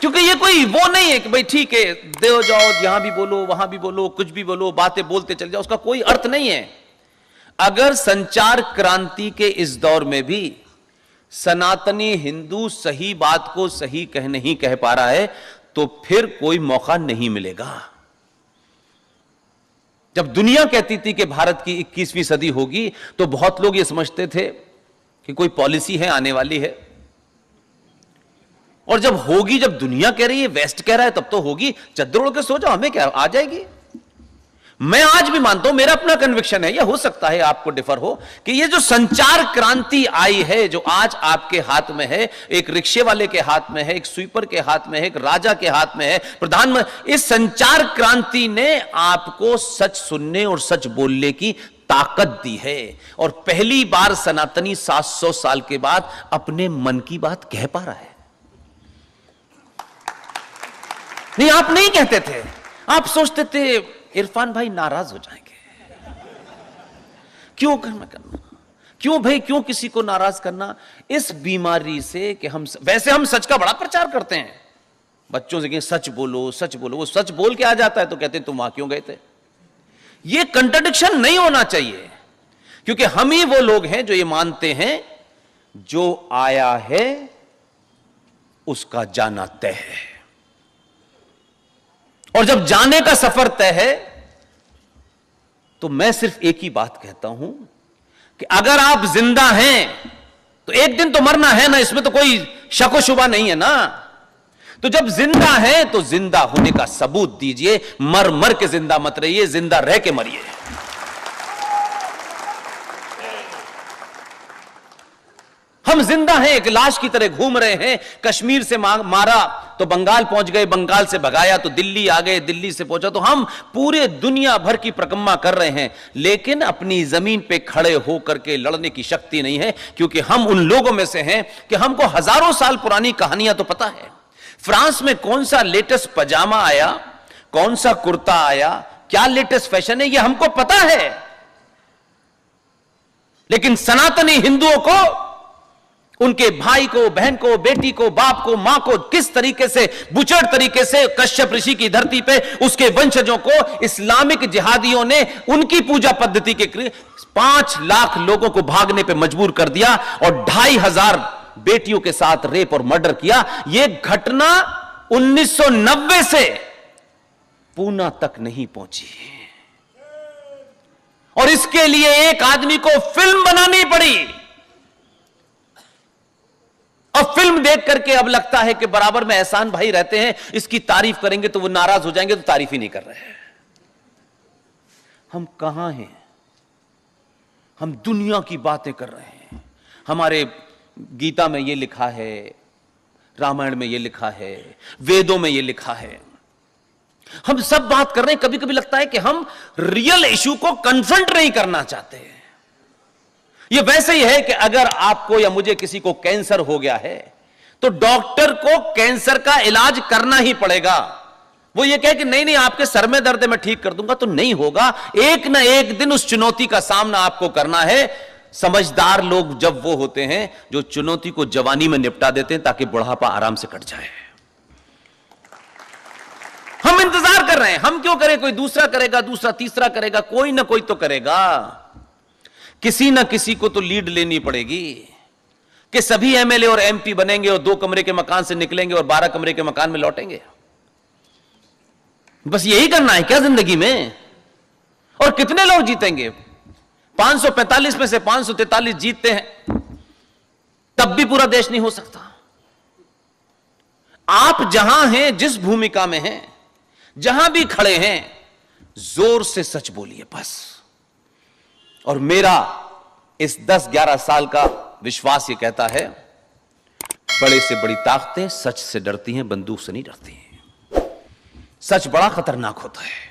क्योंकि ये कोई वो नहीं है कि भाई ठीक है दे जाओ, यहां भी बोलो वहां भी बोलो, कुछ भी बोलो, बातें बोलते चल जाओ, उसका कोई अर्थ नहीं है। अगर संचार क्रांति के इस दौर में भी सनातनी हिंदू सही बात को सही नहीं कह पा रहा है, तो फिर कोई मौका नहीं मिलेगा। जब दुनिया कहती थी कि भारत की 21वीं सदी होगी, तो बहुत लोग ये समझते थे कि कोई पॉलिसी है आने वाली है, और जब होगी, जब दुनिया कह रही है, वेस्ट कह रहा है, तब तो होगी। चद्दर ओढ़ के सो जाओ, हमें क्या, आ जाएगी। मैं आज भी मानता हूं, मेरा अपना कन्विक्शन है, यह हो सकता है आपको डिफर हो, कि ये जो संचार क्रांति आई है, जो आज आपके हाथ में है, एक रिक्शे वाले के हाथ में है, एक स्वीपर के हाथ में है, एक राजा के हाथ में है, प्रधानमंत्री, इस संचार क्रांति ने आपको सच सुनने और सच बोलने की ताकत दी है। और पहली बार सनातनी 700 साल के बाद अपने मन की बात कह पा रहा है। नहीं, आप नहीं कहते थे, आप सोचते थे इरफान भाई नाराज हो जाएंगे, क्यों करना, क्यों भाई, क्यों किसी को नाराज करना। इस बीमारी से कि हम, वैसे हम सच का बड़ा प्रचार करते हैं, बच्चों से कि सच बोलो सच बोलो, वो सच बोल के आ जाता है तो कहते हैं तुम वहां क्यों गए थे। ये कंट्राडिक्शन नहीं होना चाहिए, क्योंकि हम ही वो लोग हैं जो ये मानते हैं जो आया है उसका जाना तय है, और जब जाने का सफर तय है तो मैं सिर्फ एक ही बात कहता हूं कि अगर आप जिंदा हैं तो एक दिन तो मरना है ना, इसमें तो कोई शक व शुबा नहीं है ना। तो जब जिंदा है तो जिंदा होने का सबूत दीजिए, मर मर के जिंदा मत रहिए, जिंदा रह के मरिए। हम जिंदा हैं, एक लाश की तरह घूम रहे हैं। कश्मीर से मारा तो बंगाल पहुंच गए, बंगाल से भगाया तो दिल्ली आ गए, दिल्ली से पहुंचा तो हम पूरे दुनिया भर की परिक्रमा कर रहे हैं, लेकिन अपनी जमीन पे खड़े होकर के लड़ने की शक्ति नहीं है, क्योंकि हम उन लोगों में से हैं कि हमको हजारों साल पुरानी कहानियां तो पता है। फ्रांस में कौन सा लेटेस्ट पजामा आया, कौन सा कुर्ता आया, क्या लेटेस्ट फैशन है, यह हमको पता है। लेकिन सनातनी हिंदुओं को, उनके भाई को, बहन को, बेटी को, बाप को, मां को किस तरीके से बुचड़ तरीके से कश्यप ऋषि की धरती पे उसके वंशजों को इस्लामिक जिहादियों ने उनकी पूजा पद्धति के 5 लाख लोगों को भागने पे मजबूर कर दिया और 2500 बेटियों के साथ रेप और मर्डर किया। यह घटना 1990 से पूना तक नहीं पहुंची, और इसके लिए एक आदमी को फिल्म बनानी पड़ी, और फिल्म देख करके अब लगता है कि बराबर में एहसान भाई रहते हैं, इसकी तारीफ करेंगे तो वो नाराज हो जाएंगे, तो तारीफ ही नहीं कर रहे हैं। हम कहां हैं? हम दुनिया की बातें कर रहे हैं। हमारे गीता में ये लिखा है, रामायण में ये लिखा है, वेदों में ये लिखा है, हम सब बात कर रहे हैं। कभी कभी लगता है कि हम रियल इशू को कन्फ्रंट नहीं करना चाहते हैं। ये वैसे ही है कि अगर आपको या मुझे किसी को कैंसर हो गया है तो डॉक्टर को कैंसर का इलाज करना ही पड़ेगा। वो ये कहे कि नहीं नहीं आपके सर में दर्द है मैं ठीक कर दूंगा, तो नहीं होगा। एक ना एक दिन उस चुनौती का सामना आपको करना है। समझदार लोग जब वो होते हैं जो चुनौती को जवानी में निपटा देते हैं ताकि बुढ़ापा आराम से कट जाए। हम इंतजार कर रहे हैं, हम क्यों करें, कोई दूसरा करेगा, दूसरा तीसरा करेगा, कोई ना कोई तो करेगा। किसी ना किसी को तो लीड लेनी पड़ेगी कि सभी एमएलए और एमपी बनेंगे और 2 कमरे के मकान से निकलेंगे और 12 कमरे के मकान में लौटेंगे। बस यही करना है क्या जिंदगी में? और कितने लोग जीतेंगे? 545 में से 543 जीतते हैं, तब भी पूरा देश नहीं हो सकता। आप जहां हैं, जिस भूमिका में हैं, जहां भी खड़े हैं, जोर से सच बोलिए बस। और मेरा इस 10-11 साल का विश्वास ये कहता है, बड़े से बड़ी ताकतें सच से डरती हैं, बंदूक से नहीं डरती हैं। सच बड़ा खतरनाक होता है।